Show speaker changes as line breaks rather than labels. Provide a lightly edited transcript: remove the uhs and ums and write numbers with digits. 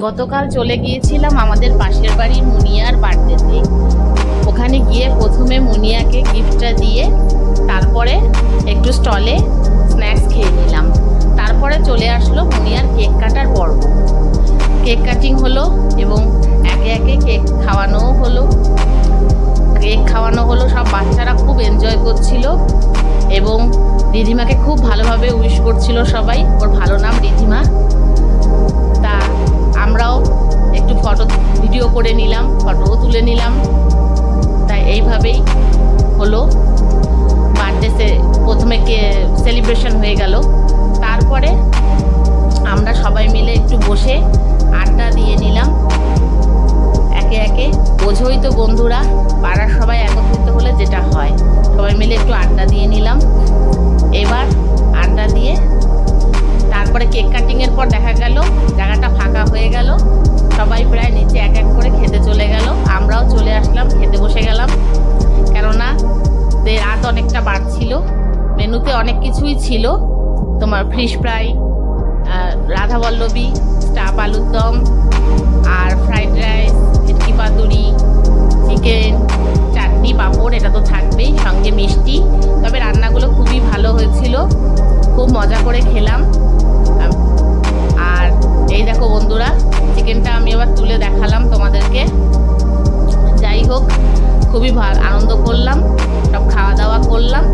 গতকাল চলে গিয়েছিলাম আমাদের পাশের বাড়ির মুনিয়ার বার্থডেতে। ওখানে গিয়ে প্রথমে মুনিয়াকে গিফটটা দিয়ে তারপরে একটু স্টলে স্ন্যাক্স খেয়ে নিলাম। তারপরে চলে আসলো মুনিয়ার কেক কাটার পর্ব। কেক কাটিং হলো এবং একে একে কেক খাওয়ানোও হলো। সব বাচ্চারা খুব এনজয় করছিল এবং রিধিমাকে খুব ভালোভাবে উইশ করছিল সবাই। ওর ভালো নাম রিধিমা। তা আমরাও একটু ভিডিও করে নিলাম, ফটোও তুলে নিলাম। তাই এইভাবেই হলো বার্থডে। প্রথমে সেলিব্রেশন হয়ে গেল, তারপরে আমরা সবাই মিলে একটু বসে আড্ডা দিয়ে নিলাম একে একে। বোঝোই তো বন্ধুরা, পাড়ার সবাই একত্রিত হলে যেটা হয়, সবাই মিলে একটু আড্ডা দিয়ে নিলাম। এবার আড্ডা দিয়ে তারপরে কেক কাটিংয়ের পর দেখা গেল জায়গাটা ফাঁকা হয়ে গেল। সবাই প্রায় নিচে এক এক করে খেতে চলে গেল। আমরাও চলে আসলাম, খেতে বসে গেলাম। কেননা রাত অনেকটা বাড়ছিল, মেনুতে অনেক কিছুই ছিল। তোমার ফিশ ফ্রাই, রাধাবল্লভী, স্টাফ আলুর দম, আর ফ্রাইড রাইস, ভেটকি পাতুরি, চিকেন, চাটনি, পাঁপড়, এটা তো থাকবেই, সঙ্গে মিষ্টি। তবে রান্নাগুলো খুবই ভালো হয়েছিল, খুব মজা করে খেলাম। আর এই দেখো বন্ধুরা, চিকেনটা আমি এবার তুলে দেখালাম তোমাদেরকে। যাই হোক, খুবই আনন্দ করলাম, সব খাওয়া দাওয়া করলাম।